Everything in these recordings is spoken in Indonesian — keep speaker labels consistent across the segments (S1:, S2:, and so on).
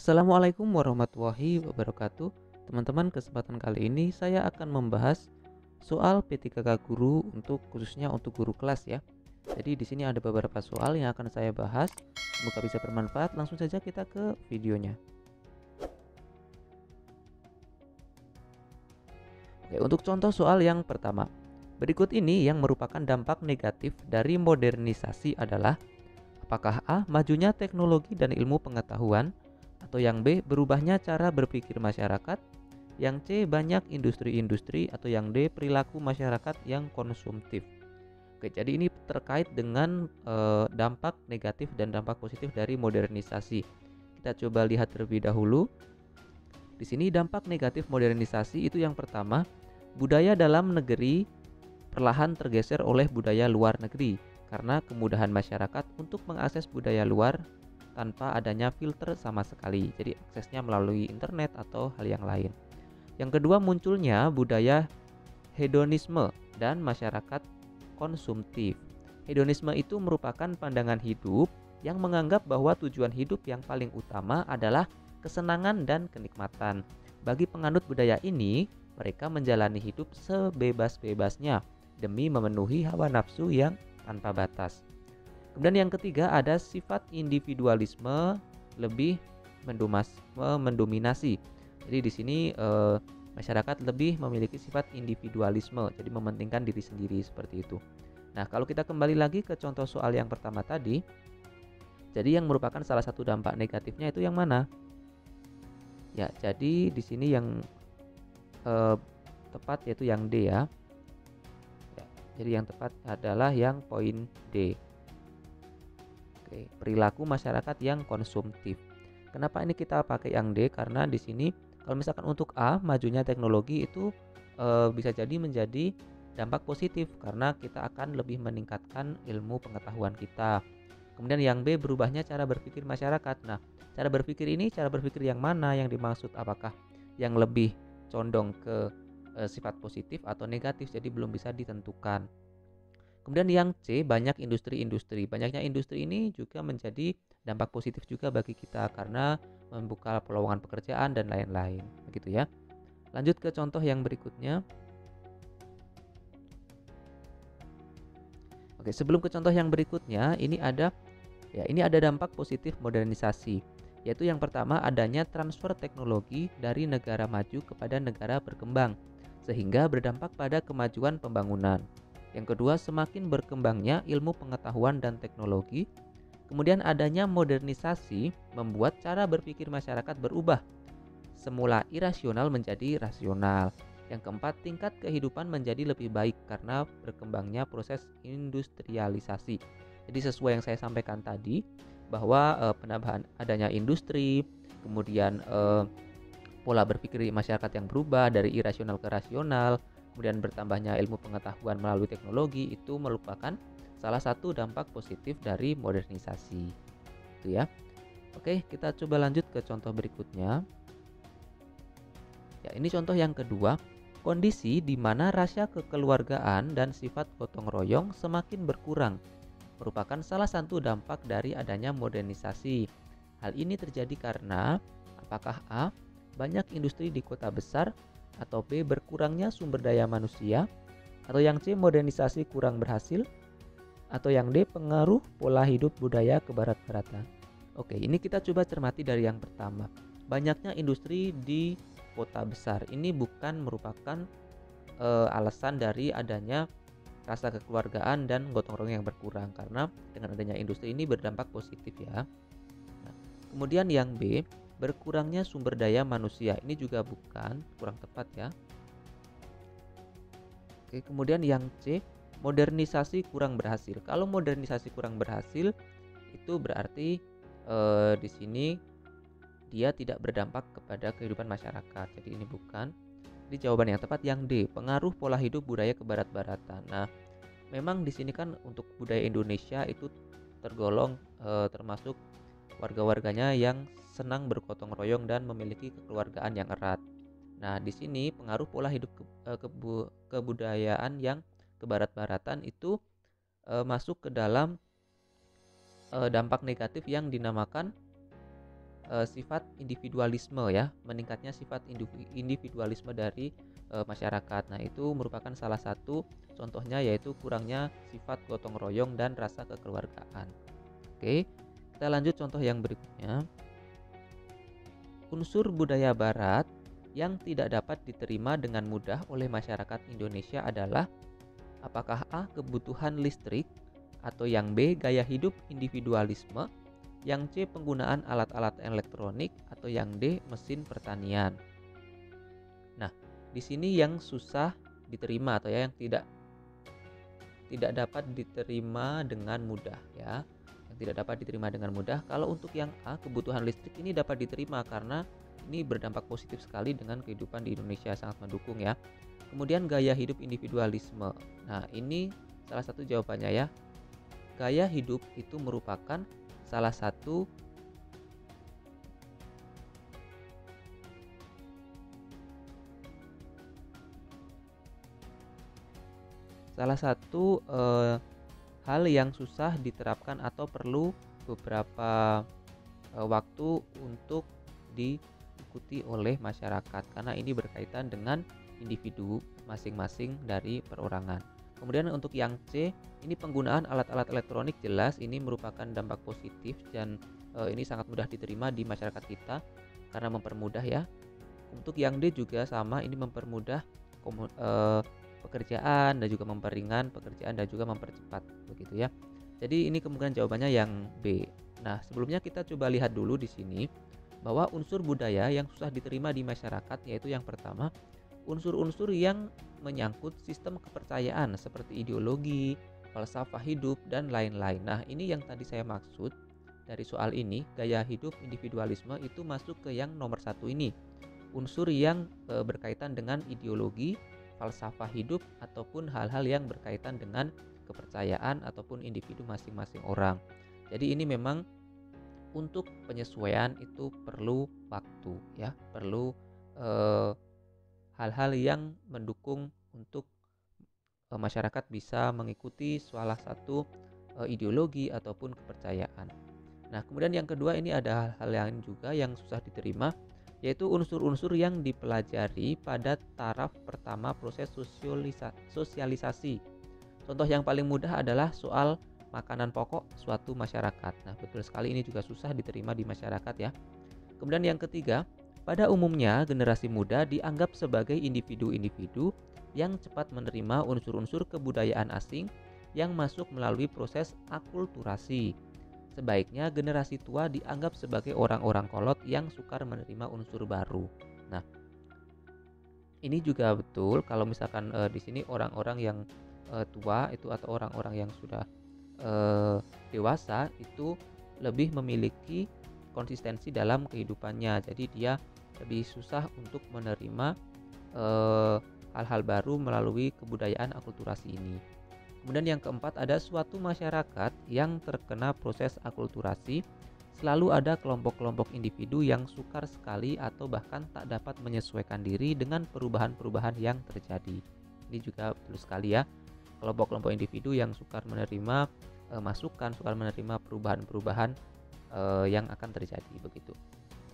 S1: Assalamualaikum warahmatullahi wabarakatuh. Teman-teman, kesempatan kali ini saya akan membahas soal P3K guru khususnya untuk guru kelas ya. Jadi di sini ada beberapa soal yang akan saya bahas. Semoga bisa bermanfaat. Langsung saja kita ke videonya. Oke, untuk contoh soal yang pertama. Berikut ini yang merupakan dampak negatif dari modernisasi adalah: apakah A. Majunya teknologi dan ilmu pengetahuan, atau yang B. Berubahnya cara berpikir masyarakat, yang C. Banyak industri-industri, atau yang D. Perilaku masyarakat yang konsumtif. Oke, jadi ini terkait dengan dampak negatif dan dampak positif dari modernisasi. Kita coba lihat terlebih dahulu. Di sini dampak negatif modernisasi itu yang pertama, budaya dalam negeri perlahan tergeser oleh budaya luar negeri karena kemudahan masyarakat untuk mengakses budaya luar tanpa adanya filter sama sekali. Jadi aksesnya melalui internet atau hal yang lain. Yang kedua, munculnya budaya hedonisme dan masyarakat konsumtif. Hedonisme itu merupakan pandangan hidup yang menganggap bahwa tujuan hidup yang paling utama adalah kesenangan dan kenikmatan. Bagi penganut budaya ini, mereka menjalani hidup sebebas-bebasnya demi memenuhi hawa nafsu yang tanpa batas. Kemudian yang ketiga, ada sifat individualisme lebih mendominasi. Jadi di sini masyarakat lebih memiliki sifat individualisme, jadi mementingkan diri sendiri seperti itu. Nah, kalau kita kembali lagi ke contoh soal yang pertama tadi, jadi yang merupakan salah satu dampak negatifnya itu yang mana? Ya, jadi di sini yang tepat yaitu yang D ya. Jadi yang tepat adalah yang poin D. Oke, perilaku masyarakat yang konsumtif. Kenapa ini kita pakai yang D? Karena di sini kalau misalkan untuk A, majunya teknologi itu bisa jadi menjadi dampak positif karena kita akan lebih meningkatkan ilmu pengetahuan kita. Kemudian yang B, berubahnya cara berpikir masyarakat. Nah, cara berpikir ini, cara berpikir yang mana yang dimaksud? Apakah yang lebih condong ke sifat positif atau negatif, jadi belum bisa ditentukan. Kemudian yang C, banyak industri-industri. Banyaknya industri ini juga menjadi dampak positif juga bagi kita karena membuka peluang pekerjaan dan lain-lain, begitu ya. Lanjut ke contoh yang berikutnya. Oke, sebelum ke contoh yang berikutnya, ini ada dampak positif modernisasi, yaitu yang pertama, adanya transfer teknologi dari negara maju kepada negara berkembang sehingga berdampak pada kemajuan pembangunan. Yang kedua, semakin berkembangnya ilmu pengetahuan dan teknologi. Kemudian adanya modernisasi membuat cara berpikir masyarakat berubah, semula irasional menjadi rasional. Yang keempat, tingkat kehidupan menjadi lebih baik karena berkembangnya proses industrialisasi. Jadi sesuai yang saya sampaikan tadi, bahwa penambahan adanya industri, kemudian pola berpikir masyarakat yang berubah dari irasional ke rasional, kemudian bertambahnya ilmu pengetahuan melalui teknologi, itu merupakan salah satu dampak positif dari modernisasi. Itu ya. Oke, kita coba lanjut ke contoh berikutnya. Ya, ini contoh yang kedua, kondisi di mana rasa kekeluargaan dan sifat gotong royong semakin berkurang merupakan salah satu dampak dari adanya modernisasi. Hal ini terjadi karena apakah A, banyak industri di kota besar, atau B, berkurangnya sumber daya manusia, atau yang C, modernisasi kurang berhasil, atau yang D, pengaruh pola hidup budaya kebarat-baratan. Oke, ini kita coba cermati dari yang pertama. Banyaknya industri di kota besar ini bukan merupakan alasan dari adanya rasa kekeluargaan dan gotong royong yang berkurang, karena dengan adanya industri ini berdampak positif ya. Nah, kemudian yang B, berkurangnya sumber daya manusia, ini juga bukan, kurang tepat ya. Oke, kemudian yang C, modernisasi kurang berhasil. Kalau modernisasi kurang berhasil itu berarti di sini dia tidak berdampak kepada kehidupan masyarakat. Jadi ini bukan. Jadi jawaban yang tepat yang D, pengaruh pola hidup budaya kebarat-baratan. Nah, memang di sini kan untuk budaya Indonesia itu tergolong termasuk warga-warganya yang senang bergotong royong dan memiliki kekeluargaan yang erat. Nah, di sini pengaruh pola hidup kebudayaan yang kebarat-baratan itu masuk ke dalam dampak negatif yang dinamakan sifat individualisme ya, meningkatnya sifat individualisme dari masyarakat. Nah, itu merupakan salah satu contohnya, yaitu kurangnya sifat gotong royong dan rasa kekeluargaan. Oke, kita lanjut contoh yang berikutnya. Unsur budaya barat yang tidak dapat diterima dengan mudah oleh masyarakat Indonesia adalah: apakah A, kebutuhan listrik, atau yang B, gaya hidup individualisme, yang C, penggunaan alat-alat elektronik, atau yang D, mesin pertanian. Nah, di sini yang susah diterima atau yang tidak dapat diterima dengan mudah ya. Yang tidak dapat diterima dengan mudah. Kalau untuk yang A, kebutuhan listrik, ini dapat diterima karena ini berdampak positif sekali dengan kehidupan di Indonesia, sangat mendukung ya. Kemudian gaya hidup individualisme. Nah, ini salah satu jawabannya ya. Gaya hidup itu merupakan salah satu hal yang susah diterapkan atau perlu beberapa waktu untuk diikuti oleh masyarakat, karena ini berkaitan dengan individu masing-masing dari perorangan. Kemudian untuk yang C, ini penggunaan alat-alat elektronik, jelas ini merupakan dampak positif dan ini sangat mudah diterima di masyarakat kita karena mempermudah ya. Untuk yang D juga sama, ini mempermudah pekerjaan dan juga memperingan pekerjaan dan juga mempercepat begitu ya. Jadi ini kemungkinan jawabannya yang B. Nah, sebelumnya kita coba lihat dulu di sini bahwa unsur budaya yang susah diterima di masyarakat, yaitu yang pertama, unsur-unsur yang menyangkut sistem kepercayaan seperti ideologi, falsafah hidup, dan lain-lain. Nah, ini yang tadi saya maksud dari soal ini, gaya hidup individualisme itu masuk ke yang nomor satu ini. Unsur yang berkaitan dengan ideologi, falsafah hidup, ataupun hal-hal yang berkaitan dengan kepercayaan ataupun individu masing-masing orang. Jadi ini memang untuk penyesuaian itu perlu waktu ya, perlu hal-hal yang mendukung untuk masyarakat bisa mengikuti salah satu ideologi ataupun kepercayaan. Nah, kemudian yang kedua, ini ada hal lain juga yang susah diterima, yaitu unsur-unsur yang dipelajari pada taraf pertama proses sosialisasi. Contoh yang paling mudah adalah soal makanan pokok suatu masyarakat. Nah, betul sekali, ini juga susah diterima di masyarakat ya. Kemudian yang ketiga, pada umumnya generasi muda dianggap sebagai individu-individu yang cepat menerima unsur-unsur kebudayaan asing yang masuk melalui proses akulturasi. Sebaiknya generasi tua dianggap sebagai orang-orang kolot yang sukar menerima unsur baru. Nah, ini juga betul kalau misalkan di sini orang-orang yang tua itu atau orang-orang yang sudah dewasa itu lebih memiliki konsistensi dalam kehidupannya. Jadi dia lebih susah untuk menerima hal-hal baru melalui kebudayaan akulturasi ini. Kemudian yang keempat, ada suatu masyarakat yang terkena proses akulturasi, selalu ada kelompok-kelompok individu yang sukar sekali atau bahkan tak dapat menyesuaikan diri dengan perubahan-perubahan yang terjadi. Ini juga betul sekali ya, kelompok-kelompok individu yang sukar menerima masukan, sukar menerima perubahan-perubahan yang akan terjadi begitu.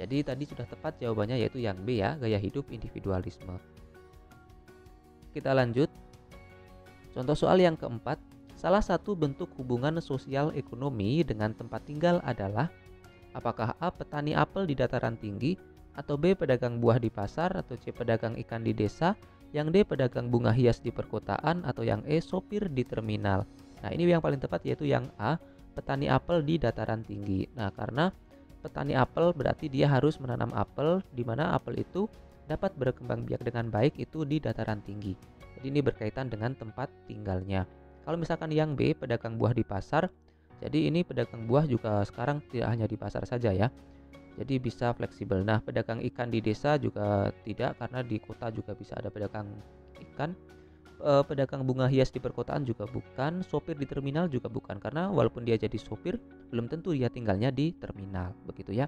S1: Jadi tadi sudah tepat jawabannya, yaitu yang B ya, gaya hidup individualisme. Kita lanjut. Contoh soal yang keempat, salah satu bentuk hubungan sosial ekonomi dengan tempat tinggal adalah: apakah A, petani apel di dataran tinggi, atau B, pedagang buah di pasar, atau C, pedagang ikan di desa, yang D, pedagang bunga hias di perkotaan, atau yang E, sopir di terminal. Nah, ini yang paling tepat, yaitu yang A, petani apel di dataran tinggi. Nah, karena petani apel berarti dia harus menanam apel, di mana apel itu dapat berkembang biak dengan baik itu di dataran tinggi. Jadi ini berkaitan dengan tempat tinggalnya. Kalau misalkan yang B, pedagang buah di pasar, jadi ini pedagang buah juga sekarang tidak hanya di pasar saja ya, jadi bisa fleksibel. Nah, pedagang ikan di desa juga tidak, karena di kota juga bisa ada pedagang ikan. Pedagang bunga hias di perkotaan juga bukan, sopir di terminal juga bukan, karena walaupun dia jadi sopir, belum tentu dia tinggalnya di terminal, begitu ya.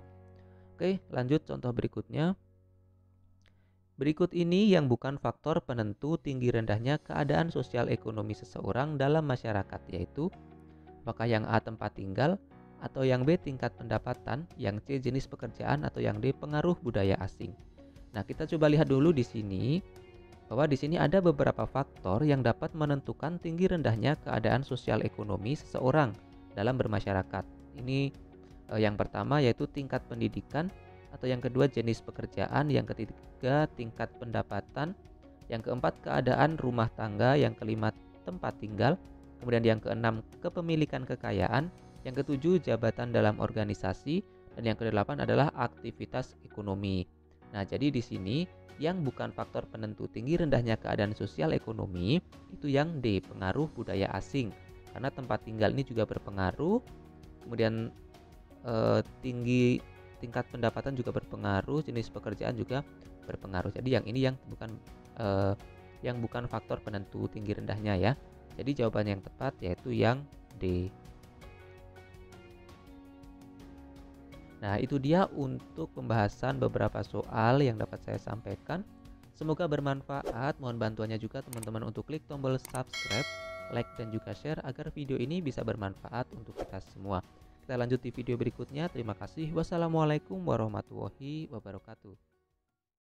S1: Oke, lanjut contoh berikutnya. Berikut ini yang bukan faktor penentu tinggi rendahnya keadaan sosial ekonomi seseorang dalam masyarakat, yaitu: apakah yang A, tempat tinggal, atau yang B tingkat pendapatan, yang C jenis pekerjaan, atau yang D pengaruh budaya asing. Nah, kita coba lihat dulu di sini bahwa di sini ada beberapa faktor yang dapat menentukan tinggi rendahnya keadaan sosial ekonomi seseorang dalam bermasyarakat. Ini yang pertama yaitu tingkat pendidikan, atau yang kedua jenis pekerjaan, yang ketiga tingkat pendapatan, yang keempat keadaan rumah tangga, yang kelima tempat tinggal, kemudian yang keenam kepemilikan kekayaan, yang ketujuh jabatan dalam organisasi, dan yang kedelapan adalah aktivitas ekonomi. Nah, jadi di sini yang bukan faktor penentu tinggi rendahnya keadaan sosial ekonomi itu yang D, pengaruh budaya asing. Karena tempat tinggal ini juga berpengaruh, kemudian tingkat pendapatan juga berpengaruh, jenis pekerjaan juga berpengaruh. Jadi yang ini yang bukan faktor penentu tinggi rendahnya ya. Jadi jawaban yang tepat yaitu yang D. Nah, itu dia untuk pembahasan beberapa soal yang dapat saya sampaikan. Semoga bermanfaat. Mohon bantuannya juga teman-teman untuk klik tombol subscribe, like, dan juga share agar video ini bisa bermanfaat untuk kita semua. Kita lanjut di video berikutnya. Terima kasih. Wassalamualaikum warahmatullahi wabarakatuh.